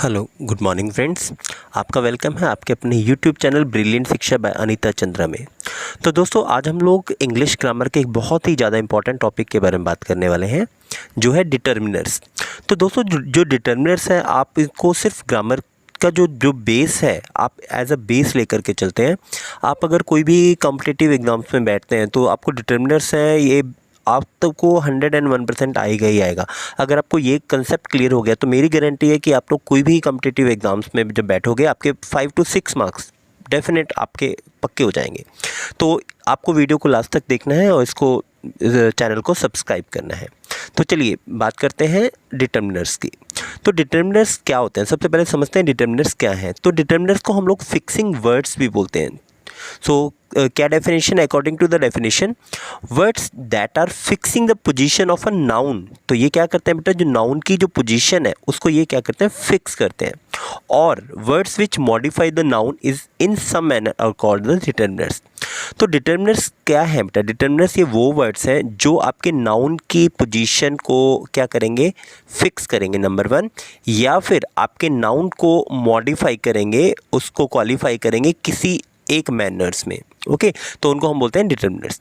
Hello good morning friends. आपका welcome है आपके अपने यूट्यूब चैनल ब्रिलियंट शिक्षा बाय अनीता चंद्रा में। तो दोस्तों आज हम लोग इंग्लिश ग्रामर के एक बहुत ही ज़्यादा इंपॉर्टेंट टॉपिक के बारे में बात करने वाले हैं जो है डिटर्मिनर्स। तो दोस्तों जो डिटर्मिनर्स हैं आप इनको सिर्फ ग्रामर का जो बेस है आप एज अ बेस लेकर के चलते हैं। आप अगर कोई भी कॉम्पिटिटिव एग्जाम्स में बैठते हैं तो आपको डिटर्मिनर्स हैं ये आपको 101% आएगा ही आएगा। अगर आपको ये कंसेप्ट क्लियर हो गया तो मेरी गारंटी है कि आप लोग कोई भी कॉम्पिटिटिव एग्जाम्स में जब बैठोगे आपके 5 to 6 मार्क्स डेफिनेट आपके पक्के हो जाएंगे। तो आपको वीडियो को लास्ट तक देखना है और इसको चैनल को सब्सक्राइब करना है। तो चलिए बात करते हैं डिटर्मिनर्स की। तो डिटर्मिनर्स क्या होते हैं, सबसे पहले समझते हैं डिटर्मिनर्स क्या हैं। तो डिटर्मिनर्स को हम लोग फिक्सिंग वर्ड्स भी बोलते हैं। क्या डेफिनेशन है? According to the definition, words that are fixing the position of a noun. तो ये क्या करते हैं बेटा, जो नाउन की जो पोजीशन है उसको ये क्या करते हैं, फिक्स करते हैं। और words which modify the noun is in some manner are called the determiners. तो डिटर्मिनर्स क्या है बेटा? डिटर्मिनर्स ये वो वर्ड्स हैं जो आपके नाउन की पोजीशन को क्या करेंगे, फिक्स करेंगे नंबर 1, या फिर आपके नाउन को मॉडिफाई करेंगे, उसको क्वालिफाई करेंगे किसी एक मैनर्स में। ओके, तो उनको हम बोलते हैं डिटर्मिनर्स।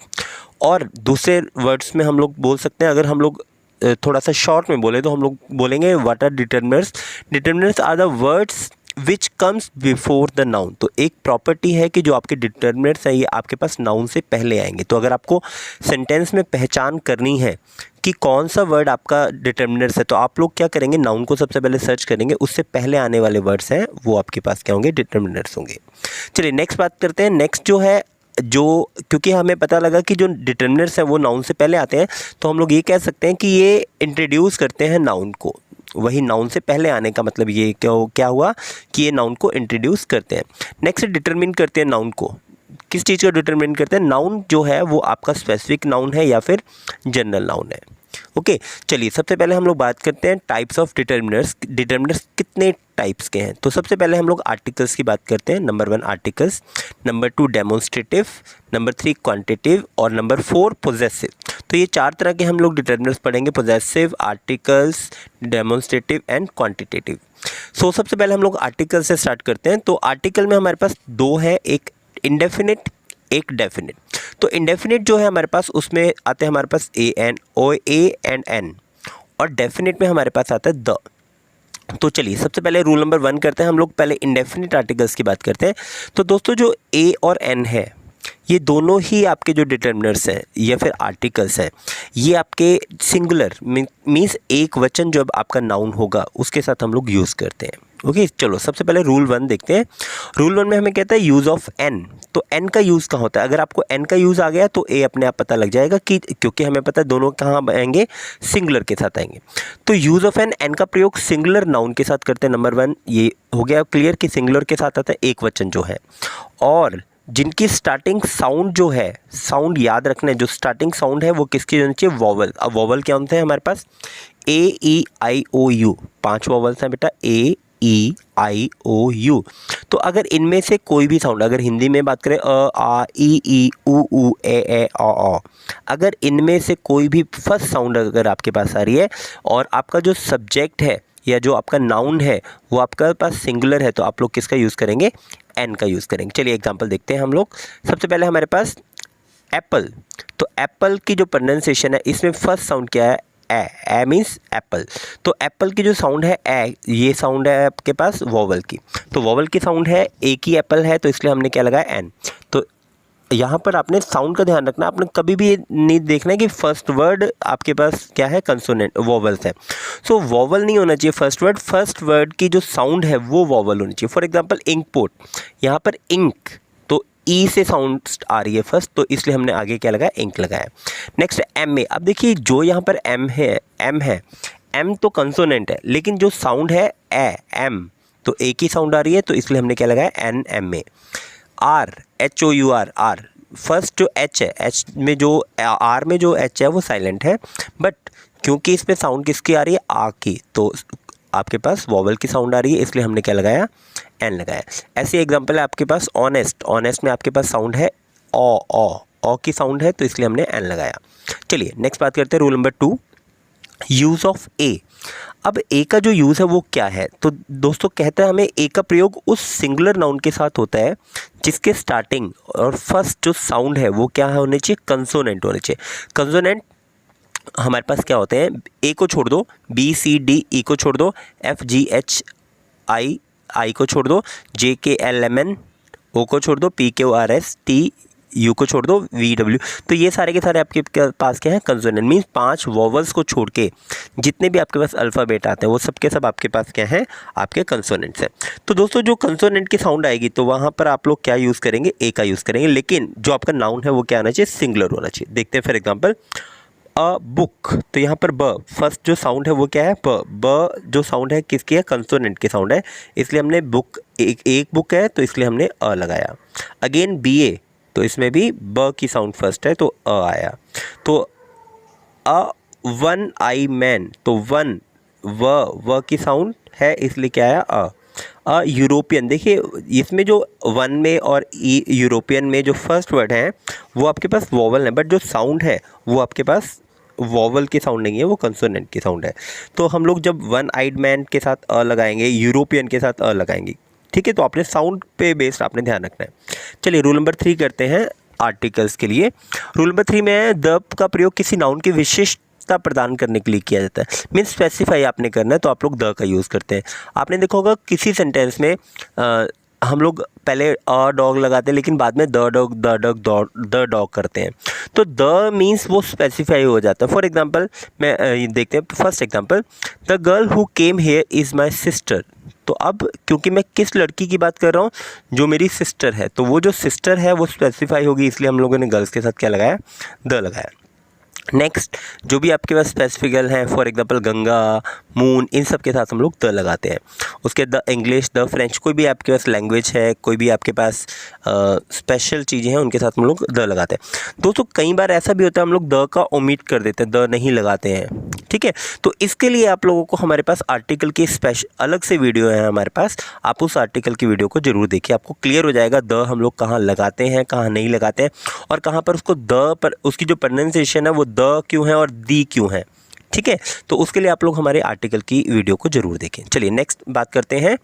और दूसरे वर्ड्स में हम लोग बोल सकते हैं, अगर हम लोग थोड़ा सा शॉर्ट में बोले तो हम लोग बोलेंगे what are determiners. Determiners are the words which comes before the noun. तो एक प्रॉपर्टी है कि जो आपके डिटर्मिनर्स हैं ये आपके पास नाउन से पहले आएंगे। तो अगर आपको सेंटेंस में पहचान करनी है कि कौन सा वर्ड आपका डिटर्मिनर्स है तो आप लोग क्या करेंगे, नाउन को सबसे पहले सर्च करेंगे, उससे पहले आने वाले वर्ड्स हैं वो आपके पास क्या होंगे, डिटर्मिनर्स होंगे। चलिए नेक्स्ट बात करते हैं। नेक्स्ट जो है, जो क्योंकि हमें पता लगा कि जो डिटर्मिनर्स हैं वो नाउन से पहले आते हैं तो हम लोग ये कह सकते हैं कि ये इंट्रोड्यूस करते हैं नाउन को। वही नाउन से पहले आने का मतलब ये क्या हुआ कि ये नाउन को इंट्रोड्यूस करते हैं। नेक्स्ट डिटरमिन करते हैं नाउन को। किस चीज़ को डिटरमिन करते हैं? नाउन जो है वो आपका स्पेसिफिक नाउन है या फिर जनरल नाउन है। ओके, चलिए सबसे पहले हम लोग बात करते हैं टाइप्स ऑफ डिटर्मिनर्स। डिटर्मिनर्स कितने टाइप्स के हैं? तो सबसे पहले हम लोग आर्टिकल्स की बात करते हैं। Number 1 articles, number 2 demonstrative, number 3 quantitative और नंबर 4 पोजेसिव। तो ये 4 तरह के हम लोग डिटर्मिनर्स पढ़ेंगे, possessive, articles, demonstrative and quantitative. So सबसे पहले हम लोग आर्टिकल से स्टार्ट करते हैं। तो आर्टिकल में हमारे पास 2 है, एक इंडेफिनिट एक डेफिनिट। तो इंडेफिनिट जो है हमारे पास उसमें आते हैं हमारे पास ए एंड एन, और डेफिनिट में हमारे पास आता है द। तो चलिए सबसे पहले रूल नंबर 1 करते हैं हम लोग, पहले इंडेफिनिट आर्टिकल्स की बात करते हैं। तो दोस्तों जो ए और एन है ये दोनों ही आपके जो डिटर्मिनर्स हैं या फिर आर्टिकल्स हैं ये आपके सिंगुलर मीन्स एक वचन जब आपका नाउन होगा उसके साथ हम लोग यूज़ करते हैं। ओके, चलो सबसे पहले रूल 1 देखते हैं। रूल 1 में हमें कहता है यूज़ ऑफ एन। तो एन का यूज़ कहाँ होता है? अगर आपको एन का यूज़ आ गया तो ए अपने आप पता लग जाएगा कि, क्योंकि हमें पता है दोनों कहाँ आएंगे, सिंगुलर के साथ आएंगे। तो यूज़ ऑफ एन का प्रयोग सिंगुलर नाउन के साथ करते हैं। नंबर 1 ये हो गया क्लियर कि सिंगुलर के साथ आता है एक वचन जो है, और जिनकी स्टार्टिंग साउंड जो है, साउंड याद रखना है, जो स्टार्टिंग साउंड है वो किसकी होनी चाहिए, वॉवल। अब वॉवल क्या होते हैं हमारे पास? ए ई आई ओ यू, 5 वॉवल्स हैं बेटा, ए ई आई ओ यू। तो अगर इनमें से कोई भी साउंड, अगर हिंदी में बात करें अ आ ई उ ए अ, अगर इनमें से कोई भी फर्स्ट साउंड अगर आपके पास आ रही है और आपका जो सब्जेक्ट है या जो आपका नाउन है वो आपका पास सिंगुलर है तो आप लोग किसका यूज़ करेंगे, एन का यूज़ करेंगे। चलिए एग्जांपल देखते हैं हम लोग। सबसे पहले हमारे पास एप्पल। तो एप्पल की जो प्रोनाउंसिएशन है इसमें फर्स्ट साउंड क्या है, ए मीन्स एप्पल। तो एप्पल की जो साउंड है ए, ये साउंड है आपके पास वॉवल की। तो वॉवल की साउंड है, एक ही एप्पल है तो इसलिए हमने क्या लगाया, एन। तो यहाँ पर आपने साउंड का ध्यान रखना, आपने कभी भी नहीं देखना है कि फर्स्ट वर्ड आपके पास क्या है, कंसोनेंट वॉवल्स है। सो वॉवल नहीं होना चाहिए फर्स्ट वर्ड की जो साउंड है वो वॉवल होनी चाहिए। फॉर एग्जांपल इंक पोर्ट, यहाँ पर इंक तो ई से साउंड आ रही है फर्स्ट, तो इसलिए हमने आगे क्या लगाया, इंक लगाया। Next M A. अब देखिए जो यहाँ पर एम है, एम तो कंसोनेंट है लेकिन जो साउंड है एम, तो एक ही साउंड आ रही है तो इसलिए हमने क्या लगाया, N M A. R, H O U R, first जो एच है, एच में जो आर में जो एच है वो साइलेंट है, बट क्योंकि इसमें साउंड किसकी आ रही है, आ की, तो आपके पास वॉवल की साउंड आ रही है इसलिए हमने क्या लगाया, एन लगाया। ऐसी एग्जांपल है आपके पास ऑनेस्ट में आपके पास साउंड है ओ की साउंड है तो इसलिए हमने एन लगाया। चलिए नेक्स्ट बात करते हैं रूल नंबर 2, यूज़ ऑफ ए। अब ए का जो यूज़ है वो क्या है, तो दोस्तों कहते हैं हमें ए का प्रयोग उस सिंगुलर नाउन के साथ होता है जिसके स्टार्टिंग और फर्स्ट जो साउंड है वो क्या होने चाहिए, कंसोनेंट होने चाहिए। कंसोनेंट हमारे पास क्या होते हैं, ए को छोड़ दो, बी सी डी ई को छोड़ दो, एफ जी एच आई को छोड़ दो, जे के एल एम एन ओ को छोड़ दो, P Q R S T U को छोड़ दो, वी डब्ल्यू। तो ये सारे के सारे आपके पास क्या है, कंसोनेंट। मीन्स 5 वोवल्स को छोड़ के जितने भी आपके पास अल्फ़ाबेट आते हैं वो सबके सब आपके पास क्या है, आपके कंसोनेंट्स हैं। तो दोस्तों जो कंसोनेंट की साउंड आएगी तो वहाँ पर आप लोग क्या यूज़ करेंगे, ए का यूज़ करेंगे, लेकिन जो आपका नाउन है वो क्या आना चाहिए, सिंगुलर होना चाहिए। देखते हैं फॉर एग्जाम्पल अ बुक, तो यहाँ पर ब फर्स्ट जो साउंड है वो क्या है, ब जो साउंड है किसकी है, कंसोनेंट की साउंड है, इसलिए हमने बुक एक बुक है तो इसलिए हमने अ लगाया। अगेन बी ए, तो इसमें भी ब की साउंड फर्स्ट है तो अ आया। तो अ वन आई मैन, तो वन व की साउंड है इसलिए क्या आया, अ यूरोपियन। देखिए इसमें जो वन में और यूरोपियन में जो फर्स्ट वर्ड है वो आपके पास वोवल है, बट जो साउंड है वो आपके पास वोवल की साउंड नहीं है, वो कंसोनेंट की साउंड है। तो हम लोग जब वन आइड मैन के साथ अ लगाएंगे, यूरोपियन के साथ अ लगाएंगे, ठीक है। तो आपने साउंड पे बेस्ड आपने ध्यान रखना है। चलिए रूल नंबर 3 करते हैं आर्टिकल्स के लिए। रूल नंबर 3 में द का प्रयोग किसी नाउन की विशिष्टता प्रदान करने के लिए किया जाता है। मीन्स स्पेसिफाई आपने करना है तो आप लोग द का यूज़ करते हैं। आपने देखा होगा किसी सेंटेंस में हम लोग पहले अ डॉग लगाते हैं लेकिन बाद में द डॉग करते हैं, तो द मीन्स वो स्पेसिफाई हो जाता है। फॉर एग्जांपल मैं देखते हैं first example, the girl who came here is my sister. तो अब क्योंकि मैं किस लड़की की बात कर रहा हूँ, जो मेरी सिस्टर है, तो वो जो सिस्टर है वो स्पेसिफाई होगी, इसलिए हम लोगों ने गर्ल्स के साथ क्या लगाया, द लगाया। नेक्स्ट जो भी आपके पास स्पेसिफिकल हैं, फॉर एग्जांपल गंगा, मून, इन सब के साथ हम लोग द लगाते हैं। उसके द इंग्लिश, द फ्रेंच, कोई भी आपके पास लैंग्वेज है, कोई भी आपके पास स्पेशल चीज़ें हैं, उनके साथ हम लोग द लगाते हैं। दोस्तों कई बार ऐसा भी होता है हम लोग द का ओमिट कर देते हैं, द नहीं लगाते हैं, ठीक है। तो इसके लिए आप लोगों को हमारे पास आर्टिकल की स्पेशल अलग से वीडियो है हमारे पास, आप उस आर्टिकल की वीडियो को जरूर देखिए, आपको क्लियर हो जाएगा द हम लोग कहाँ लगाते हैं, कहाँ नहीं लगाते हैं, और कहाँ पर उसको द पर उसकी जो प्रोनाउंसिएशन है वो द क्यों है और दी क्यों है, ठीक है। तो उसके लिए आप लोग हमारे आर्टिकल की वीडियो को जरूर देखें। चलिए नेक्स्ट बात करते हैं,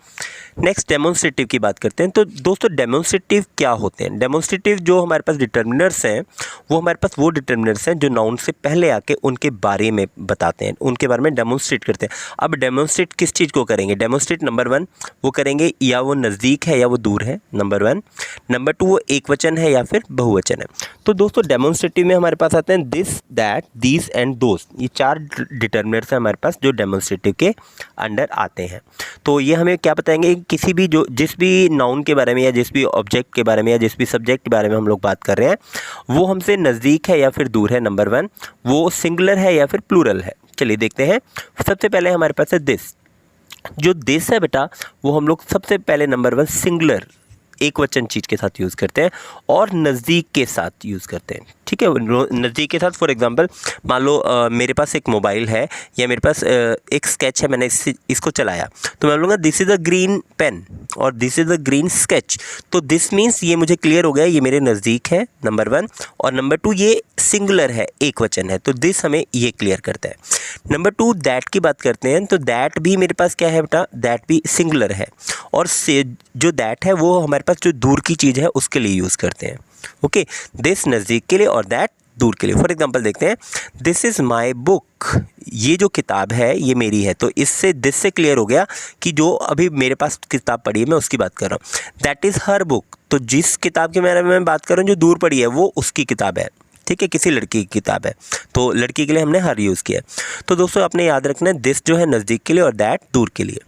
नेक्स्ट डेमोन्स्ट्रेटिव की बात करते हैं। तो दोस्तों डेमोन्स्ट्रेटिव क्या होते हैं, डेमोन्स्ट्रेटिव जो हमारे पास डिटर्मिनर्स हैं वो हमारे पास वो डिटर्मिनर्स हैं जो नाउन से पहले आके उनके बारे में बताते हैं, उनके बारे में डेमोन्स्ट्रेट करते हैं। अब डेमोन्स्ट्रेट किस चीज़ को करेंगे, डेमोन्स्ट्रेट नंबर 1 वो करेंगे या वो नज़दीक है या वो दूर है, नंबर 1। नंबर 2 वो एक वचन है या फिर बहुवचन है। तो दोस्तों डेमोन्स्ट्रेटिव में हमारे पास आते हैं this, that, these and those, ये 4 डिटर्मिनर्स हैं हमारे पास जो डेमोन्स्ट्रेटिव के अंडर आते हैं। तो ये हमें क्या बताएंगे, किसी भी जो जिस भी नाउन के बारे में या जिस भी ऑब्जेक्ट के बारे में या जिस भी सब्जेक्ट के बारे में हम लोग बात कर रहे हैं वो हमसे नज़दीक है या फिर दूर है, नंबर 1, वो सिंगुलर है या फिर प्लूरल है। चलिए देखते हैं, सबसे पहले हमारे पास है दिस। जो दिस है बेटा वो हम लोग सबसे पहले नंबर 1 सिंगुलर एक वचन चीज़ के साथ यूज़ करते हैं और नज़दीक के साथ यूज़ करते हैं, ठीक है। नज़दीक के साथ फॉर एग्जांपल मान लो मेरे पास एक मोबाइल है या मेरे पास एक स्केच है, मैंने इसको चलाया तो मैं बोलूँगा this is a green pen और this is a green sketch. तो दिस मीन्स ये मुझे क्लियर हो गया ये मेरे नज़दीक है, नंबर 1, और नंबर 2 ये सिंगुलर है, एक वचन है, तो दिस हमें ये क्लियर करता है। नंबर 2 दैट की बात करते हैं, तो दैट भी मेरे पास क्या है बेटा, दैट भी सिंगुलर है, और से जो दैट है वो हमारे पास जो दूर की चीज़ है उसके लिए यूज़ करते हैं, ओके। दिस नज़दीक के लिए और दैट दूर के लिए। फॉर एग्जांपल देखते हैं, दिस इज़ माई बुक, ये जो किताब है ये मेरी है, तो इससे दिस से क्लियर हो गया कि जो अभी मेरे पास किताब पड़ी है मैं उसकी बात कर रहा हूँ। दैट इज़ हर बुक, तो जिस किताब के बारे में मैं बात कर रहा हूँ जो दूर पड़ी है वो उसकी किताब है, ठीक है, किसी लड़की की किताब है, तो लड़की के लिए हमने हर यूज़ किया। तो दोस्तों आपने याद रखना है दिस जो है नज़दीक के लिए और दैट दूर के लिए,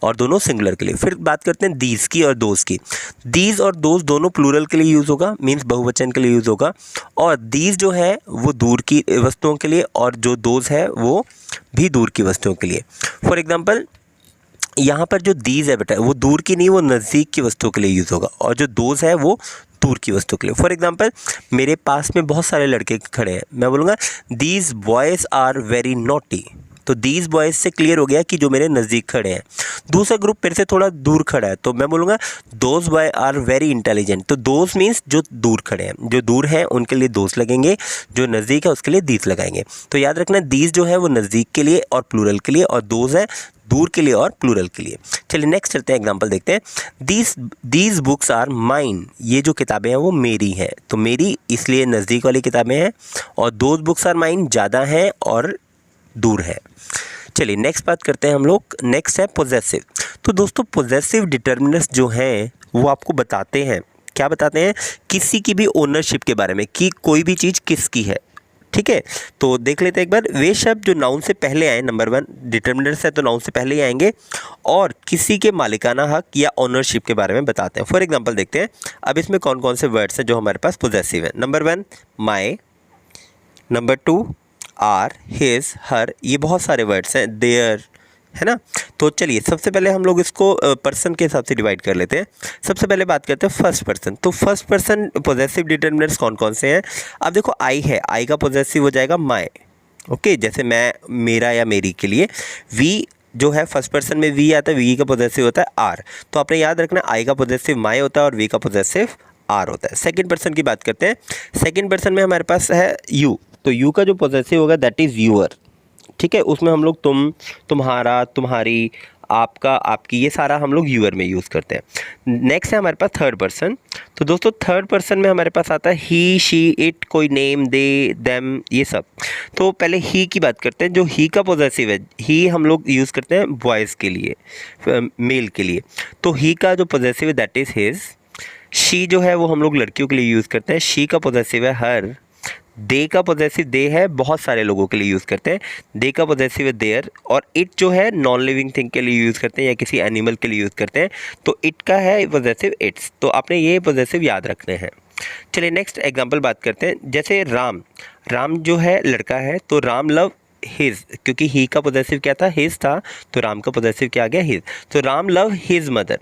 और दोनों सिंगुलर के लिए। फिर बात करते हैं दीज की और दोज की। दीज और दोज दोनों प्लूरल के लिए यूज़ होगा, मीन्स बहुवचन के लिए यूज़ होगा, और दीज जो है वो दूर की वस्तुओं के लिए और जो दोज है वो भी दूर की वस्तुओं के लिए। फॉर एग्जाम्पल यहाँ पर जो दीज है बेटा वो दूर की नहीं, वो नज़दीक की वस्तुओं के लिए यूज़ होगा, और जो दोज है वो दूर की वस्तु के लिए। फॉर एग्जाम्पल मेरे पास में बहुत सारे लड़के खड़े हैं, मैं बोलूँगा these boys are very naughty, तो दीज बॉयज़ से क्लियर हो गया कि जो मेरे नज़दीक खड़े हैं। दूसरा ग्रुप मेरे से थोड़ा दूर खड़ा है, तो मैं बोलूँगा those boy are very intelligent. तो दोज मीन्स जो दूर खड़े हैं, जो दूर हैं उनके लिए दोस्त लगेंगे, जो नज़दीक है उसके लिए दीज लगाएंगे। तो याद रखना दीज जो है वो नज़दीक के लिए और प्लूरल के लिए, और दोज है दूर के लिए और प्लूरल के लिए। चलिए नेक्स्ट चलते हैं, एग्जांपल देखते हैं। दीज बुक्स आर माइन, ये जो किताबें हैं वो मेरी हैं। तो मेरी इसलिए नज़दीक वाली किताबें हैं, और दोज बुक्स आर माइन ज़्यादा हैं और दूर है। चलिए नेक्स्ट बात करते हैं हम लोग। नेक्स्ट है पोजेसिव। तो दोस्तों पोजेसिव डिटर्मिनर्स जो हैं वो आपको बताते हैं, क्या बताते हैं, किसी की भी ओनरशिप के बारे में कि कोई भी चीज़ किसकी है। ठीक है, तो देख लेते हैं एक बार। वे शब्द जो नाउन से पहले आए, नंबर 1 डिटर्मिनर्स है तो नाउन से पहले ही आएंगे, और किसी के मालिकाना हक या ओनरशिप के बारे में बताते हैं। फॉर एग्जांपल देखते हैं अब इसमें कौन कौन से वर्ड्स हैं जो हमारे पास पोजेसिव है। Number 1 my, number 2 our, his, her, ये बहुत सारे वर्ड्स हैं, देयर, है ना। तो चलिए सबसे पहले हम लोग इसको पर्सन के हिसाब से डिवाइड कर लेते हैं। सबसे पहले बात करते हैं फर्स्ट पर्सन। तो फर्स्ट पर्सन पोजेसिव डिटर्मिनर्स कौन कौन से हैं। अब देखो आई है, आई का पोजेसिव हो जाएगा माई। ओके, जैसे मैं, मेरा या मेरी के लिए। वी जो है फर्स्ट पर्सन में वी आता है, वी का पोजेसिव होता है आर। तो आपने याद रखना आई का पोजेसिव माई होता है और वी का पोजेसिव आर होता है। सेकेंड पर्सन की बात करते हैं। सेकेंड पर्सन में हमारे पास है यू। तो यू का जो पोजेसिव होगा दैट इज़ यूअर। ठीक है, उसमें हम लोग तुम, तुम्हारा, तुम्हारी, आपका, आपकी, ये सारा हम लोग यूअर में यूज़ करते हैं। नेक्स्ट है हमारे पास थर्ड पर्सन। तो दोस्तों थर्ड पर्सन में हमारे पास आता है ही, शी, इट, कोई नेम, दे, देम, ये सब। तो पहले ही की बात करते हैं। जो ही का पॉजेसिव है, ही हम लोग यूज़ करते हैं बॉयज़ के लिए, मेल के लिए। तो ही का जो पॉजेसिव है दैट इज़ हिज। शी जो है वो हम लोग लड़कियों के लिए यूज़ करते हैं, शी का पॉजेसिव है हर। दे का पॉजेसिव दे है, बहुत सारे लोगों के लिए यूज़ करते हैं, दे का पॉजेसिव है देयर। और इट जो है नॉन लिविंग थिंग के लिए यूज़ करते हैं या किसी एनिमल के लिए यूज़ करते हैं, तो इट का है पॉजेसिव इट्स। तो आपने ये पॉजेसिव याद रखने हैं। चलिए नेक्स्ट एग्जांपल बात करते हैं। जैसे राम, राम जो है लड़का है, तो राम लव हिज, क्योंकि ही का पॉजेसिव क्या था, हिज था, तो राम का पॉजेसिव क्या आ गया, हिज। तो राम लव हिज मदर।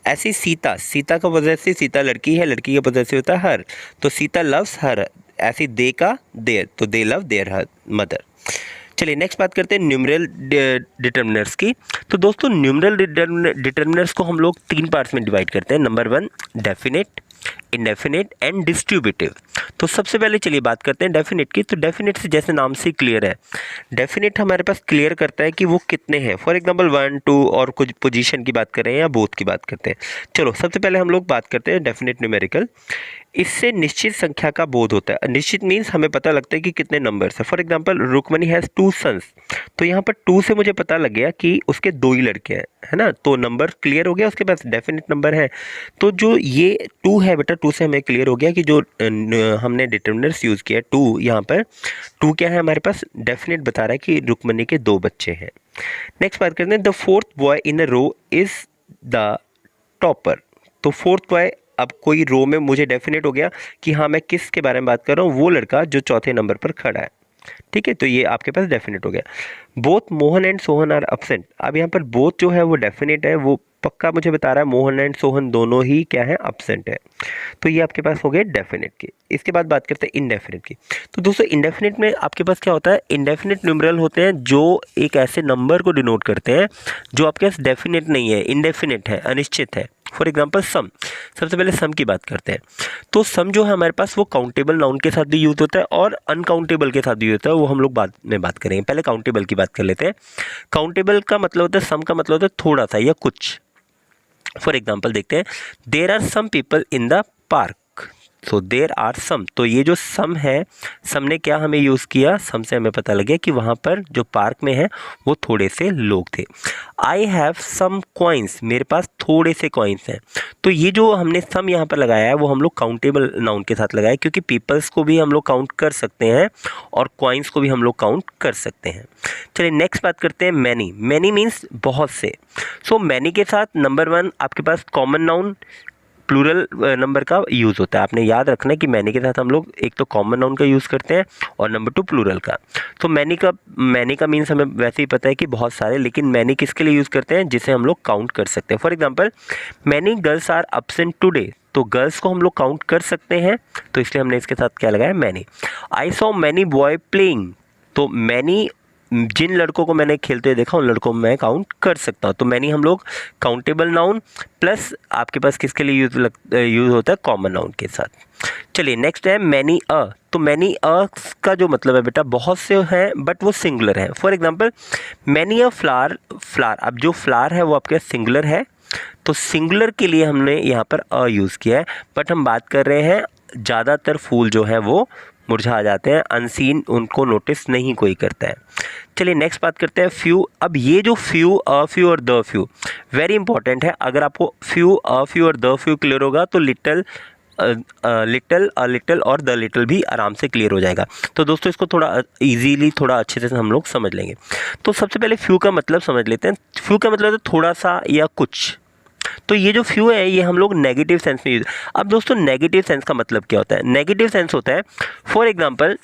ऐसी सीता, सीता का पॉजेसिव, सीता लड़की है, लड़की का पॉजेसिव होता है हर, तो सीता लव्स हर। ऐसी दे का देयर, तो they love their her mother. चलिए नेक्स्ट बात करते हैं न्यूमरल डिटर्मिनर्स की। तो दोस्तों न्यूमरल डिटर्मिनर्स को हम लोग 3 पार्ट्स में डिवाइड करते हैं। Number 1 definite, indefinite and distributive. तो सबसे पहले चलिए बात करते हैं डेफिनेट की। तो डेफिनेट से जैसे नाम से क्लियर है, डेफिनेट हमारे पास क्लियर करता है कि वो कितने हैं। फॉर एग्जांपल 1, 2 और कुछ पोजीशन की बात करें या बोथ की बात करते हैं। चलो सबसे पहले हम लोग बात करते हैं डेफिनेट न्यूमेरिकल। इससे निश्चित संख्या का बोध होता है। निश्चित मीन्स हमें पता लगता है कि कितने नंबर्स है। For example Rukmani has 2 sons, तो यहाँ पर 2 से मुझे पता लग गया कि उसके 2 ही लड़के हैं, है ना। तो नंबर क्लियर हो गया, उसके पास डेफिनेट नंबर है। तो जो ये 2 है बेटा, 2 से हमें क्लियर हो गया कि जो हमने डिटर्मिनर्स यूज़ किया 2, यहाँ पर 2 क्या है हमारे पास, डेफिनेट बता रहा है कि रुक्मणी के 2 बच्चे हैं। नेक्स्ट बात करते हैं the fourth boy in a row is the topper. तो फोर्थ बॉय, अब कोई रो में मुझे डेफिनेट हो गया कि हाँ मैं किस के बारे में बात कर रहा हूँ, वो लड़का जो चौथे नंबर पर खड़ा है। ठीक है, तो ये आपके पास डेफिनेट हो गया। Both Mohan and Sohan are absent. अब यहाँ पर बोथ जो है वो डेफिनेट है, वो पक्का मुझे बता रहा है मोहन एंड सोहन दोनों ही क्या है, एब्सेंट है। तो ये आपके पास हो गए डेफिनेट की। इसके बाद बात करते हैं इनडेफिनेट की। तो दोस्तों इनडेफिनेट में आपके पास क्या होता है, इनडेफिनेट न्यूमरल होते हैं जो एक ऐसे नंबर को डिनोट करते हैं जो आपके पास डेफिनेट नहीं है, इनडेफिनेट है, अनिश्चित है। For example some. सबसे पहले सम की बात करते हैं। तो सम जो है हमारे पास वो काउंटेबल नाउन के साथ भी यूज होता है और अनकाउंटेबल के साथ भी होता है, वो हम लोग बाद में बात करेंगे। पहले काउंटेबल की बात कर लेते हैं। काउंटेबल का मतलब होता है, सम का मतलब होता है थोड़ा सा या कुछ। फॉर एग्जाम्पल देखते हैं, there are some people in the park. So there are some, तो ये जो सम है, सम ने क्या हमें यूज़ किया, सम से हमें पता लगे कि वहाँ पर जो पार्क में है वो थोड़े से लोग थे। आई हैव सम कॉइन्स, मेरे पास थोड़े से कॉइन्स हैं। तो ये जो हमने सम यहाँ पर लगाया है वो हम लोग काउंटेबल नाउन के साथ लगाया, क्योंकि पीपल्स को भी हम लोग काउंट कर सकते हैं और कॉइन्स को भी हम लोग काउंट कर सकते हैं। चलिए नेक्स्ट बात करते हैं मैनी। मैनी मीन्स बहुत से। सो मैनी के साथ नंबर 1 आपके पास कॉमन नाउन प्लूरल नंबर का यूज़ होता है। आपने याद रखना है कि मैनी के साथ हम लोग एक तो कॉमन नाउन का यूज़ करते हैं और नंबर 2 प्लूरल का। तो मैनी का मीन्स हमें वैसे ही पता है कि बहुत सारे, लेकिन मैनी किसके लिए यूज़ करते हैं, जिसे हम लोग काउंट कर सकते हैं। For example many girls are absent today, तो गर्ल्स को हम लोग काउंट कर सकते हैं, तो इसलिए हमने इसके साथ क्या लगाया, many. I saw many boy playing, तो मैनी जिन लड़कों को मैंने खेलते हुए देखा उन लड़कों को मैं काउंट कर सकता हूँ। तो मैनी हम लोग काउंटेबल नाउन प्लस आपके पास किसके लिए यूज़ होता है, कॉमन नाउन के साथ। चलिए नेक्स्ट है मैनी अ। तो मैनी अ का जो मतलब है बेटा बहुत से हैं बट वो सिंगुलर है। For example many a flower, flower, अब जो फ्लावर है वो आपके सिंगुलर है, तो सिंगुलर के लिए हमने यहाँ पर अ यूज़ किया है। बट हम बात कर रहे हैं ज़्यादातर फूल जो हैं वो मुरझा जाते हैं, अनसीन, उनको नोटिस नहीं कोई करता है। चलिए नेक्स्ट बात करते हैं फ्यू। अब ये जो फ्यू, अ फ्यू और द फ्यू वेरी इंपॉर्टेंट है। अगर आपको फ्यू, अ फ्यू और द फ्यू क्लियर होगा तो लिटल, लिटल, अ लिटल और द लिटल भी आराम से क्लियर हो जाएगा। तो दोस्तों इसको थोड़ा इजीली, थोड़ा अच्छे से हम लोग समझ लेंगे। तो सबसे पहले फ्यू का मतलब समझ लेते हैं। फ्यू का मतलब है थोड़ा सा या कुछ। तो ये जो फ्यू है ये हम लोग नेगेटिव सेंस में यूज। अब दोस्तों नेगेटिव सेंस का मतलब क्या होता है? नेगेटिव सेंस होता है, फॉर एग्जांपल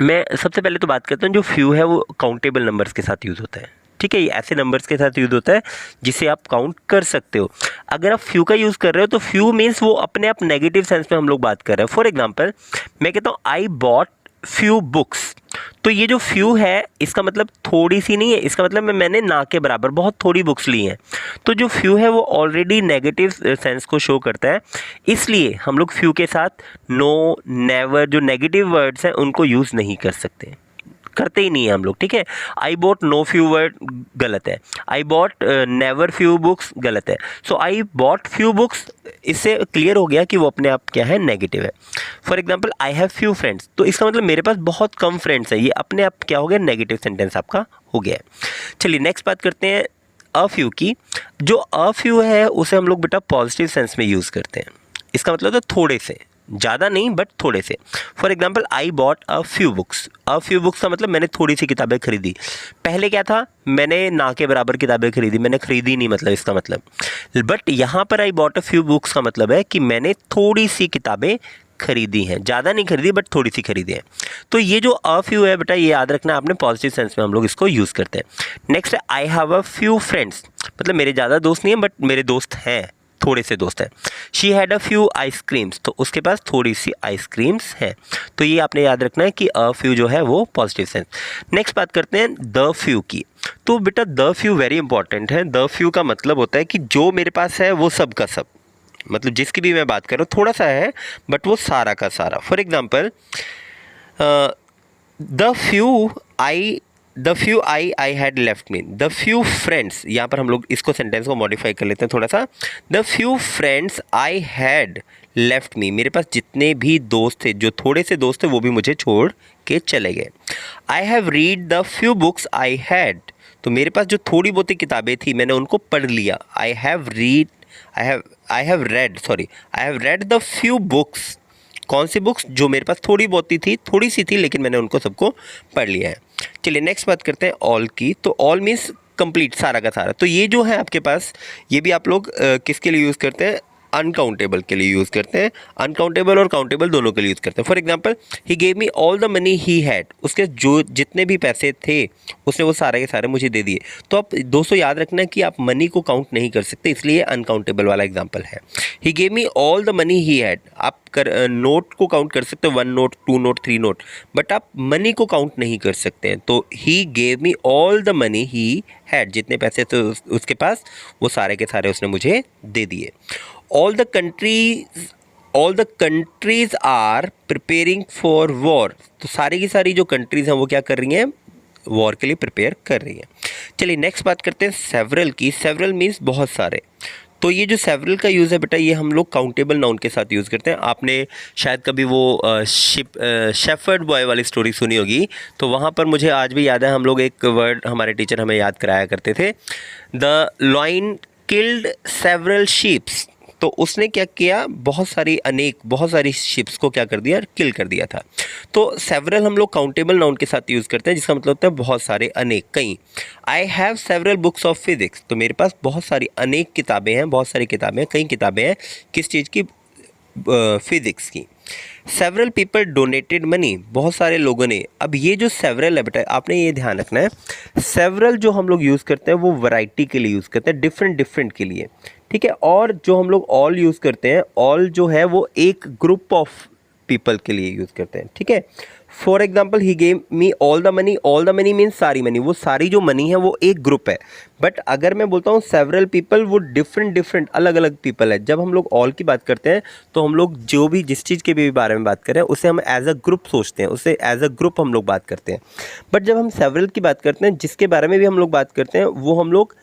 मैं सबसे पहले तो बात करता हूँ, जो फ्यू है वो काउंटेबल नंबर्स के साथ यूज़ होता है। ठीक है, ये ऐसे नंबर्स के साथ यूज़ होता है जिसे आप काउंट कर सकते हो। अगर आप फ्यू का यूज़ कर रहे हो तो फ्यू मीन्स वो अपने आप नेगेटिव सेंस में हम लोग बात कर रहे हैं। फॉर एग्जांपल मैं कहता हूँ आई बॉट फ्यू बुक्स। तो ये जो फ्यू है इसका मतलब थोड़ी सी नहीं है, इसका मतलब मैंने ना के बराबर बहुत थोड़ी बुक्स ली हैं। तो जो फ्यू है वो ऑलरेडी नेगेटिव सेंस को शो करता है, इसलिए हम लोग फ्यू के साथ नो, नेवर, जो नेगेटिव वर्ड्स हैं उनको यूज़ नहीं कर सकते, करते ही नहीं है हम लोग। ठीक है, I bought know few word गलत है, I bought never few books गलत है। सो आई बॉट फ्यू बुक्स, इससे क्लियर हो गया कि वो अपने आप क्या है, नेगेटिव है। For example I have few friends, तो इसका मतलब मेरे पास बहुत कम फ्रेंड्स है, ये अपने आप क्या हो गया, नेगेटिव सेंटेंस आपका हो गया है। चलिए नेक्स्ट बात करते हैं अ फ्यू की। जो अ फ्यू है उसे हम लोग बेटा पॉजिटिव सेंस में यूज़ करते हैं। इसका मतलब है थोड़े से, ज़्यादा नहीं बट थोड़े से। For example I bought a few books. A few books का मतलब मैंने थोड़ी सी किताबें खरीदी। पहले क्या था, मैंने ना के बराबर किताबें खरीदी, मैंने खरीदी नहीं मतलब इसका मतलब। बट यहाँ पर I bought a few books का मतलब है कि मैंने थोड़ी सी किताबें खरीदी हैं, ज़्यादा नहीं खरीदी बट थोड़ी सी खरीदी है। तो ये जो अ फ्यू है बेटा ये याद रखना आपने, पॉजिटिव सेंस में हम लोग इसको यूज़ करते हैं। नेक्स्ट है I have a few friends, मतलब मेरे ज़्यादा दोस्त नहीं हैं बट मेरे दोस्त हैं, थोड़े से दोस्त हैं। She had a few ice creams, तो उसके पास थोड़ी सी आइसक्रीम्स हैं। तो ये आपने याद रखना है कि अ फ्यू जो है वो पॉजिटिव सेंस। नेक्स्ट बात करते हैं द फ्यू की। तो बेटा द फ्यू वेरी इंपॉर्टेंट है। द फ्यू का मतलब होता है कि जो मेरे पास है वो सब का सब, मतलब जिसकी भी मैं बात कर रहा हूँ थोड़ा सा है बट वो सारा का सारा। For example the few I had left me, the few friends, यहाँ पर हम लोग इसको सेंटेंस को मॉडिफाई कर लेते हैं थोड़ा सा। The few friends I had left me, मेरे पास जितने भी दोस्त थे, जो थोड़े से दोस्त थे वो भी मुझे छोड़ के चले गए। I have read the few books I had, तो मेरे पास जो थोड़ी बहुत किताबें थी मैंने उनको पढ़ लिया। I have read the few books, कौन सी बुक्स, जो मेरे पास थोड़ी बहुत थी, थोड़ी सी थी लेकिन मैंने उनको सबको पढ़ लिया है। चलिए नेक्स्ट बात करते हैं ऑल की। तो ऑल मीन्स कंप्लीट, सारा का सारा। तो ये जो है आपके पास, ये भी आप लोग किसके लिए यूज़ करते हैं, अनकाउंटेबल के लिए यूज़ करते हैं। अनकाउंटेबल और काउंटेबल दोनों के लिए यूज़ करते हैं। For example he gave me all the money he had, उसके जो जितने भी पैसे थे उसने वो सारे के सारे मुझे दे दिए। तो आप दोस्तों याद रखना कि आप मनी को काउंट नहीं कर सकते, इसलिए अनकाउंटेबल वाला एग्जाम्पल है। ही gave me all the money he had, आप नोट को काउंट कर सकते हो, 1 नोट, 2 नोट, 3 नोट, बट आप मनी को काउंट नहीं कर सकते हैं। तो ही gave me all the money he had, जितने पैसे थे उसके पास वो सारे के सारे उसने मुझे दे दिए। All the countries are preparing for war, तो सारी की सारी जो कंट्रीज़ हैं वो क्या कर रही हैं, वॉर के लिए प्रिपेयर कर रही हैं। चलिए नेक्स्ट बात करते हैं सेवरल की। सेवरल मीन्स बहुत सारे। तो ये जो सेवरल का यूज़ है बेटा ये हम लोग काउंटेबल नाउन के साथ यूज़ करते हैं। आपने शायद कभी वो शेफर्ड बॉय वाली स्टोरी सुनी होगी, तो वहाँ पर मुझे आज भी याद है, हम लोग एक वर्ड हमारे टीचर हमें याद कराया करते थे, the lion killed several sheeps. तो उसने क्या किया, बहुत सारी शिप्स को क्या कर दिया, किल कर दिया था। तो सेवरल हम लोग काउंटेबल नाउन के साथ यूज़ करते हैं, जिसका मतलब होता है बहुत सारे, अनेक, कई। I have several books of physics, तो मेरे पास बहुत सारी अनेक किताबें हैं, बहुत सारी किताबें हैं, कई किताबें हैं, किस चीज़ की, फिजिक्स की। सेवरल पीपल डोनेटेड मनी, बहुत सारे लोगों ने। अब ये जो सेवरल है बेटा आपने ये ध्यान रखना है, सेवरल जो हम लोग यूज़ करते हैं वो वैरायटी के लिए यूज़ करते हैं, डिफरेंट के लिए, ठीक है। और जो हम लोग ऑल यूज़ करते हैं, ऑल जो है वो एक ग्रुप ऑफ पीपल के लिए यूज़ करते हैं, ठीक है। For example he gave me all the money means सारी मनी, वो सारी जो मनी है वो एक ग्रुप है। बट अगर मैं बोलता हूँ सेवरल पीपल, वो डिफरेंट अलग अलग पीपल है। जब हम लोग ऑल की बात करते हैं तो हम लोग जो भी जिस चीज़ के भी बारे में बात करें उसे हम एज अ ग्रुप सोचते हैं, उसे एज अ ग्रुप हम लोग बात करते हैं। बट जब हम सेवरल की बात करते हैं, जिसके बारे में भी हम लोग बात करते हैं, वो हम लोग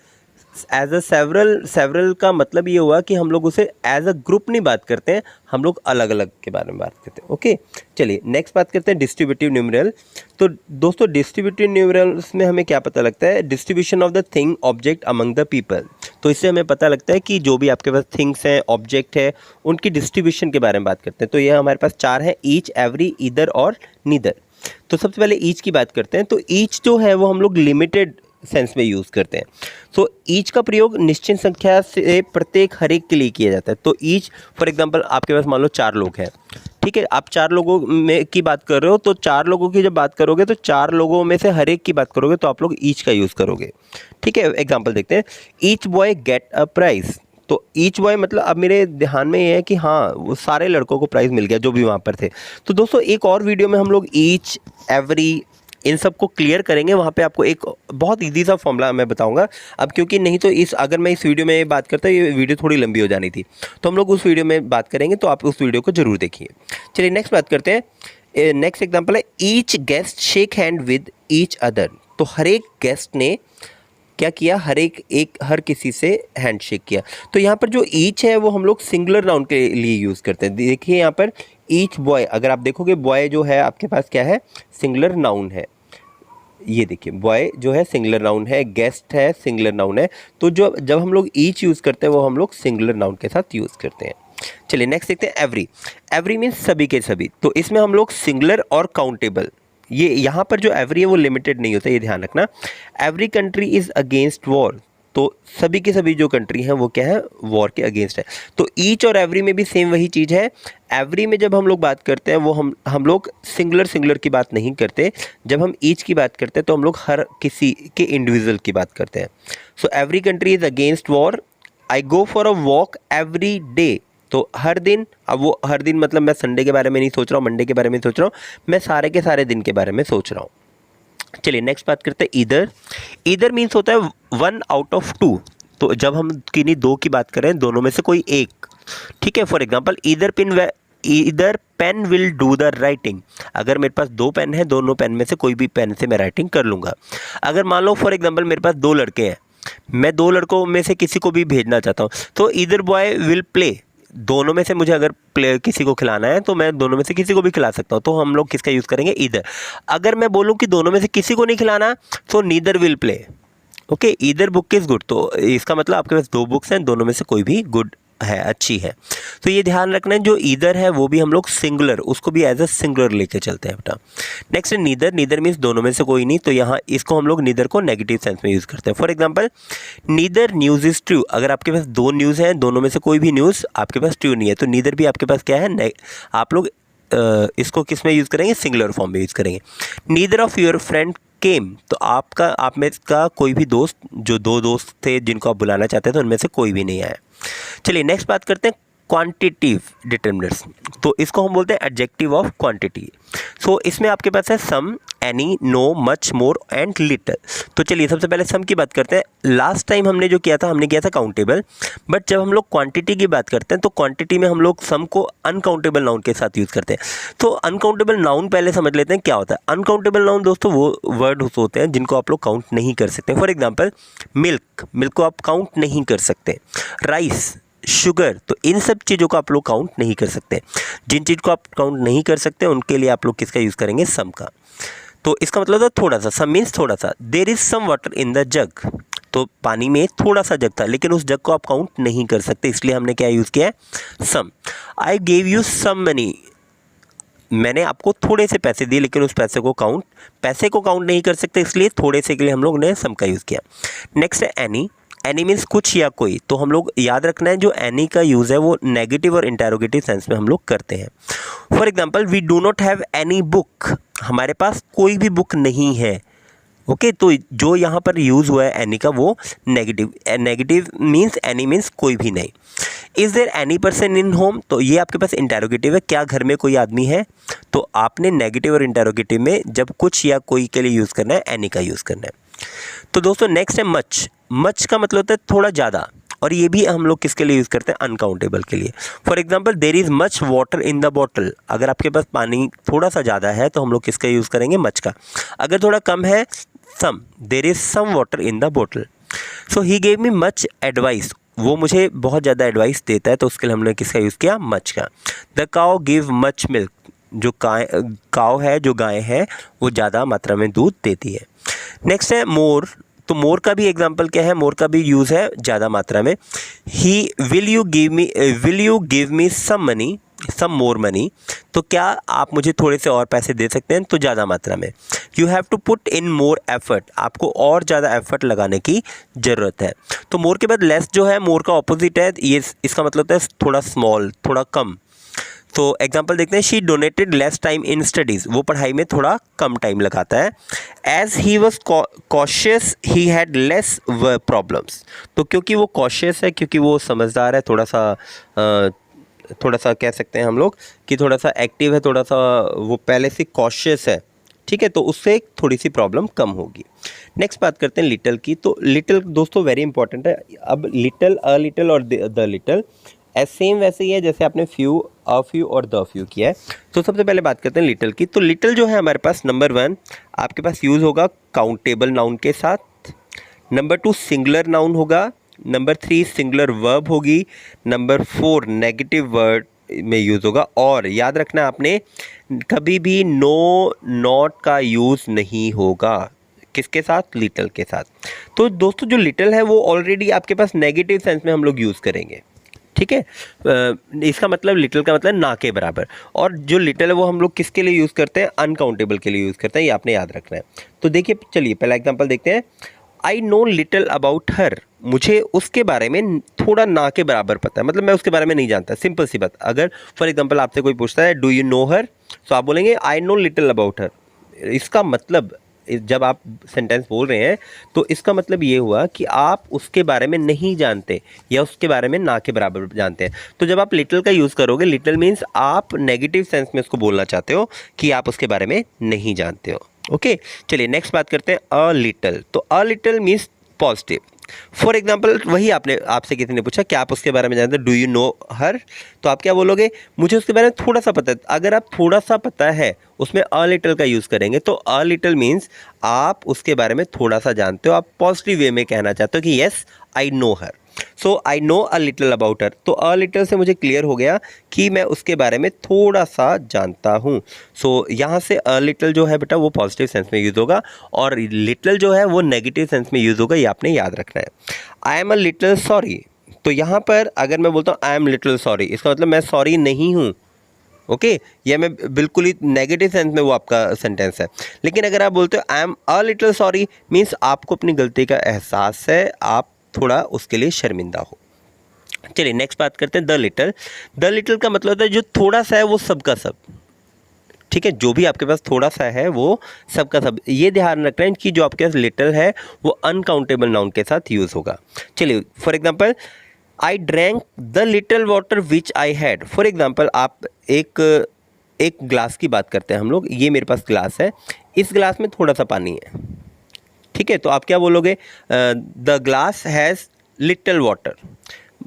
एज अ सेवरल का मतलब ये हुआ कि हम लोग उसे एज अ ग्रुप नहीं बात करते हैं, हम लोग अलग अलग के बारे में बात करते हैं। ओके, चलिए नेक्स्ट बात करते हैं डिस्ट्रीब्यूटिव न्यूमेरल। तो दोस्तों डिस्ट्रीब्यूटिव न्यूमेरल्स में हमें क्या पता लगता है, distribution of the thing object among the people. तो इससे हमें पता लगता है कि जो भी आपके पास थिंग्स हैं, ऑब्जेक्ट है, उनकी डिस्ट्रीब्यूशन के बारे में बात करते हैं। तो ये हमारे पास 4 है, ईच, एवरी, ईदर और नीदर। तो सबसे पहले ईच की बात करते हैं। तो ईच जो है वो हम लोग लिमिटेड सेंस में यूज़ करते हैं। तो ईच का प्रयोग निश्चित संख्या से प्रत्येक हर एक के लिए किया जाता है। तो ईच फॉर एग्जांपल आपके पास मान लो 4 लोग हैं, ठीक है, आप 4 लोगों में की बात कर रहे हो, तो 4 लोगों की जब बात करोगे तो 4 लोगों में से हर एक की बात करोगे तो आप लोग ईच का यूज़ करोगे। ठीक है, एग्जाम्पल देखते हैं, each boy get a price. तो ईच बॉय मतलब अब मेरे ध्यान में ये है कि हाँ वो सारे लड़कों को प्राइज़ मिल गया जो भी वहाँ पर थे। तो दोस्तों एक और वीडियो में हम लोग ईच, एवरी, इन सब को क्लियर करेंगे। वहाँ पे आपको एक बहुत इजी सा फॉर्मूला मैं बताऊंगा अब, क्योंकि नहीं तो अगर मैं इस वीडियो में बात करता ये वीडियो थोड़ी लंबी हो जानी थी। तो हम लोग उस वीडियो में बात करेंगे, तो आप उस वीडियो को जरूर देखिए। चलिए नेक्स्ट बात करते हैं। नेक्स्ट एग्जाम्पल है, each guest shake hand with each other. तो हर एक गेस्ट ने क्या किया, हर किसी से हैंडशेक किया। तो यहाँ पर जो ईच है वो हम लोग सिंगुलर नाउन के लिए यूज़ करते हैं। देखिए यहाँ पर ईच बॉय, अगर आप देखोगे बॉय जो है आपके पास क्या है, सिंगुलर नाउन है। ये देखिए बॉय जो है सिंगुलर नाउन है, गेस्ट है सिंगुलर नाउन है। तो जब हम लोग ईच यूज़ करते हैं वो हम लोग सिंगुलर नाउन के साथ यूज़ करते हैं। चलिए नेक्स्ट देखते हैं, एवरी। एवरी मीन्स सभी के सभी। तो इसमें हम लोग सिंगुलर और काउंटेबल, ये यहाँ पर जो एवरी है वो लिमिटेड नहीं होता, ये ध्यान रखना। Every country is against war. तो सभी के सभी जो कंट्री हैं वो क्या है, वॉर के अगेंस्ट है। तो ईच और एवरी में भी सेम वही चीज़ है। एवरी में जब हम लोग बात करते हैं वो हम लोग सिंगुलर की बात नहीं करते। जब हम ईच की बात करते हैं तो हम लोग हर किसी के इंडिविजुअल की बात करते हैं। So every country is against war. I go for a walk every day. तो हर दिन, अब वो हर दिन मतलब मैं संडे के बारे में नहीं सोच रहा हूँ, मंडे के बारे में सोच रहा हूँ, मैं सारे के सारे दिन के बारे में सोच रहा हूँ। चलिए नेक्स्ट बात करते हैं, ईदर। ईदर मीन्स होता है 1 आउट ऑफ 2। तो जब हम किन्हीं 2 की बात करें, दोनों में से कोई एक, ठीक है। For example either pen will do the writing. अगर मेरे पास 2 पेन है, दोनों पेन में से कोई भी पेन से मैं राइटिंग कर लूँगा। अगर मान लो फॉर एग्जांपल मेरे पास 2 लड़के हैं, मैं 2 लड़कों में से किसी को भी भेजना चाहता हूँ, तो ईदर बॉय विल प्ले। दोनों में से मुझे अगर किसी को खिलाना है तो मैं दोनों में से किसी को भी खिला सकता हूँ। तो हम लोग किसका यूज़ करेंगे, ईदर। अगर मैं बोलूँ कि दोनों में से किसी को नहीं खिलाना, तो neither will play. Okay, either book is good. तो इसका मतलब आपके पास 2 बुक्स हैं, दोनों में से कोई भी गुड है, अच्छी है। तो ये ध्यान रखना है, जो ईदर है वो भी हम लोग सिंगुलर, उसको भी एज अ सिंगुलर लेके चलते हैं बेटा। नेक्स्ट है नीदर। नीदर मीन्स दोनों में से कोई नहीं। तो यहाँ इसको हम लोग नीदर को नेगेटिव सेंस में यूज़ करते हैं। For example, neither news is true. अगर आपके पास 2 न्यूज़ हैं, दोनों में से कोई भी न्यूज़ आपके पास ट्रू नहीं है, तो नीदर भी आपके पास क्या है, आप लोग इसको किस में यूज़ करेंगे, सिंगुलर फॉर्म में यूज़ करेंगे। नीदर ऑफ योर फ्रेंड केम। तो आप में का कोई भी दोस्त, जो 2 दोस्त थे जिनको आप बुलाना चाहते थे, तो उनमें से कोई भी नहीं आया। चलिए नेक्स्ट बात करते हैं, क्वांटिटिव डिटर्मिनर्स। तो इसको हम बोलते हैं एडजेक्टिव ऑफ क्वांटिटी। सो इसमें आपके पास है some, any, no, much, more and little. तो चलिए सबसे पहले सम की बात करते हैं। लास्ट टाइम हमने जो किया था, हमने किया था काउंटेबल। बट जब हम लोग क्वांटिटी की बात करते हैं तो क्वांटिटी में हम लोग सम को अनकाउंटेबल नाउन के साथ यूज़ करते हैं। तो अनकाउंटेबल नाउन पहले समझ लेते हैं क्या होता है। अनकाउंटेबल नाउन दोस्तों वो वर्ड होते हैं जिनको आप लोग काउंट नहीं कर सकते। फॉर एग्जाम्पल, मिल्क को आप काउंट नहीं कर सकते। राइस, शुगर, तो इन सब चीज़ों को आप लोग काउंट नहीं कर सकते। जिन चीज़ को आप काउंट नहीं कर सकते उनके लिए आप लोग किसका यूज़ करेंगे, सम का। तो इसका मतलब था थोड़ा सा, सम मीन्स थोड़ा सा। There is some water in the jug. तो पानी में थोड़ा सा जग था, लेकिन उस जग को आप काउंट नहीं कर सकते, इसलिए हमने क्या यूज़ किया है, some. I gave you some money. मैंने आपको थोड़े से पैसे दिए, लेकिन उस पैसे को काउंट नहीं कर सकते, इसलिए थोड़े से के लिए हम लोग ने सम का यूज़ किया। नेक्स्ट है एनी। एनी मीन्स कुछ या कोई। तो हम लोग याद रखना है, जो एनी का यूज़ है वो नेगेटिव और इंटेरोगेटिव सेंस में हम लोग करते हैं। For example, we do not have any book. हमारे पास कोई भी बुक नहीं है। ओके, तो जो यहाँ पर यूज़ हुआ है एनी का, वो नेगेटिव मीन्स एनी मीन्स कोई भी नहीं। Is there any person in home, तो ये आपके पास इंटेरोगेटिव है, क्या घर में कोई आदमी है। तो आपने नेगेटिव और इंटेरोगेटिव में जब कुछ या कोई के लिए यूज़ करना है एनी का यूज़ करना है। तो दोस्तों नेक्स्ट है मच। मच का मतलब होता है थोड़ा ज़्यादा, और ये भी हम लोग किसके लिए यूज़ करते हैं, अनकाउंटेबल के लिए। For example there is much water in the bottle, अगर आपके पास पानी थोड़ा सा ज़्यादा है तो हम लोग किसका यूज़ करेंगे, मच का। अगर थोड़ा कम है, some, there is some water in the bottle. So he gave me much advice, वो मुझे बहुत ज़्यादा एडवाइस देता है, तो उसके लिए हमने किसका यूज़ किया, मच का। The cow give much milk, जो काउ है, जो गाय है, वो ज़्यादा मात्रा में दूध देती है। नेक्स्ट है मोर। तो मोर का भी एग्जाम्पल क्या है, मोर का भी यूज़ है ज़्यादा मात्रा में। He will you give me some money, some more money, तो क्या आप मुझे थोड़े से और पैसे दे सकते हैं, तो ज़्यादा मात्रा में। You have to put in more effort, आपको और ज़्यादा एफर्ट लगाने की ज़रूरत है। तो मोर के बाद लेस जो है, मोर का ऑपोजिट है, ये इसका मतलब होता है थोड़ा स्मॉल, थोड़ा कम। तो एग्जाम्पल देखते हैं, she donated less time in studies, वो पढ़ाई में थोड़ा कम टाइम लगाता है। As he was cautious he had less problems, तो क्योंकि वो कॉशियस है, क्योंकि वो समझदार है, थोड़ा सा कह सकते हैं हम लोग कि थोड़ा सा एक्टिव है, थोड़ा सा वो पहले से कॉशियस है, ठीक है, तो उससे थोड़ी सी प्रॉब्लम कम होगी। नेक्स्ट बात करते हैं लिटिल की। तो लिटिल दोस्तों वेरी इंपॉर्टेंट है। अब लिटिल, अ लिटिल और द लिटिल सेम वैसे ही है जैसे आपने फ्यू, अ फ्यू और द फ्यू किया है। तो सबसे पहले बात करते हैं लिटिल की। तो लिटिल जो है हमारे पास, नंबर 1 आपके पास यूज़ होगा काउंटेबल नाउन के साथ, नंबर 2 सिंगुलर नाउन होगा, नंबर 3 सिंगुलर वर्ब होगी, नंबर 4 नेगेटिव वर्ड में यूज़ होगा। और याद रखना आपने, कभी भी नो नॉट का यूज़ नहीं होगा, किसके साथ, लिटिल के साथ। तो दोस्तों जो लिटिल है वो ऑलरेडी आपके पास नेगेटिव सेंस में हम लोग यूज़ करेंगे, ठीक है। इसका मतलब लिटिल का मतलब ना के बराबर। और जो लिटिल है वो हम लोग किसके लिए यूज़ करते हैं, अनकाउंटेबल के लिए यूज़ करते हैं, ये आपने याद रखना है। तो देखिए, चलिए पहला एग्जांपल देखते हैं। I know little about her, मुझे उसके बारे में थोड़ा ना के बराबर पता है, मतलब मैं उसके बारे में नहीं जानता। सिंपल सी बात, अगर फॉर एग्जांपल आपसे कोई पूछता है डू यू नो हर, तो आप बोलेंगे I know little about her. इसका मतलब, जब आप सेंटेंस बोल रहे हैं तो इसका मतलब ये हुआ कि आप उसके बारे में नहीं जानते या उसके बारे में ना के बराबर जानते हैं। तो जब आप लिटिल का यूज़ करोगे, लिटिल मीन्स आप नेगेटिव सेंस में उसको बोलना चाहते हो कि आप उसके बारे में नहीं जानते हो। ओके, चलिए नेक्स्ट बात करते हैं अ लिटिल। तो a little means positive. For example वही आपसे किसी ने पूछा क्या आप उसके बारे में जानते हैं, डू यू नो हर, तो आप क्या बोलोगे, मुझे उसके बारे में थोड़ा सा पता है। अगर आप थोड़ा सा पता है उसमें अ लिटिल का यूज़ करेंगे, तो अ लिटिल मीन्स आप उसके बारे में थोड़ा सा जानते हो, आप पॉजिटिव वे में कहना चाहते हो कि yes I know her. So I know a little about her. तो अ लिटिल से मुझे क्लियर हो गया कि मैं उसके बारे में थोड़ा सा जानता हूँ। सो यहाँ से अ लिटिल जो है बेटा वो पॉजिटिव सेंस में यूज़ होगा, और लिटिल जो है वो नेगेटिव सेंस में यूज़ होगा, ये आपने याद रखना है। I am a little sorry, तो यहाँ पर अगर मैं बोलता हूँ आई एम लिटिल सॉरी, इसका मतलब मैं सॉरी नहीं हूँ। ओके, यह मैं बिल्कुल ही नेगेटिव सेंस में वो आपका सेंटेंस है। लेकिन अगर आप बोलते हो I am a little sorry, means आपको अपनी गलती का एहसास है, आप थोड़ा उसके लिए शर्मिंदा हो। चलिए नेक्स्ट बात करते हैं द लिटिल। द लिटिल का मतलब होता है जो थोड़ा सा है वो सबका सब, ठीक है, जो भी आपके पास थोड़ा सा है वो सबका सब। ये ध्यान रखना है कि जो आपके पास लिटिल है वो अनकाउंटेबल नाउन के साथ यूज़ होगा। चलिए for example I drank the little water which I had. For example आप एक ग्लास की बात करते हैं हम लोग, ये मेरे पास ग्लास है, इस ग्लास में थोड़ा सा पानी है, ठीक है, तो आप क्या बोलोगे, the glass has little water.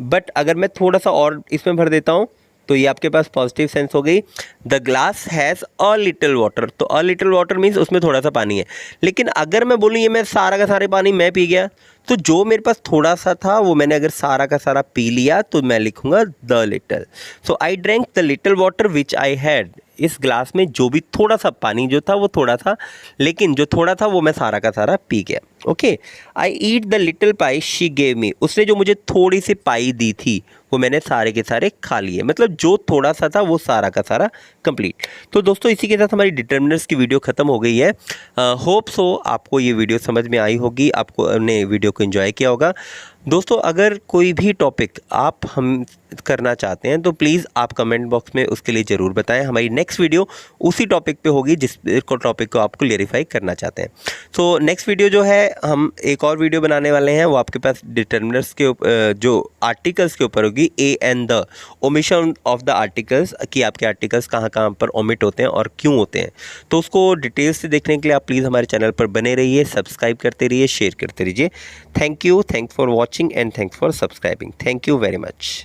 But अगर मैं थोड़ा सा और इसमें भर देता हूँ तो ये आपके पास पॉजिटिव सेंस हो गई, the glass has a little water. तो अ लिटिल वाटर मीन्स उसमें थोड़ा सा पानी है। लेकिन अगर मैं बोलूँ ये मैं सारा का सारा पानी मैं पी गया, तो जो मेरे पास थोड़ा सा था वो मैंने अगर सारा का सारा पी लिया तो मैं लिखूंगा the little. So I drank the little water which I had. इस ग्लास में जो भी थोड़ा सा पानी जो था वो थोड़ा था, लेकिन जो थोड़ा था वो मैं सारा का सारा पी गया। Okay, I eat the little pi she gave me. उसने जो मुझे थोड़ी सी पाई दी थी वो मैंने सारे के सारे खा लिए, मतलब जो थोड़ा सा था वो सारा का सारा कंप्लीट। तो दोस्तों इसी के साथ हमारी डिटर्मिनर्स की वीडियो ख़त्म हो गई है। होप सो आपको ये वीडियो समझ में आई होगी, आपको ने वीडियो को एंजॉय किया होगा। दोस्तों अगर कोई भी टॉपिक आप हम करना चाहते हैं तो प्लीज़ आप कमेंट बॉक्स में उसके लिए ज़रूर बताएं। हमारी नेक्स्ट वीडियो उसी टॉपिक पे होगी जिस टॉपिक को आप क्लेरिफाई करना चाहते हैं। सो नेक्स्ट वीडियो जो है हम एक और वीडियो बनाने वाले हैं, वो आपके पास डिटर्मिनर्स के जो आर्टिकल्स के ऊपर होगी, A and the omission of the articles, कि आपके आर्टिकल्स कहाँ कहाँ पर ओमिट होते हैं और क्यों होते हैं। तो उसको डिटेल्स से देखने के लिए आप प्लीज़ हमारे चैनल पर बने रहिए, सब्सक्राइब करते रहिए, शेयर करते रहिए। Thank you for watching and thanks for subscribing. Thank you very much.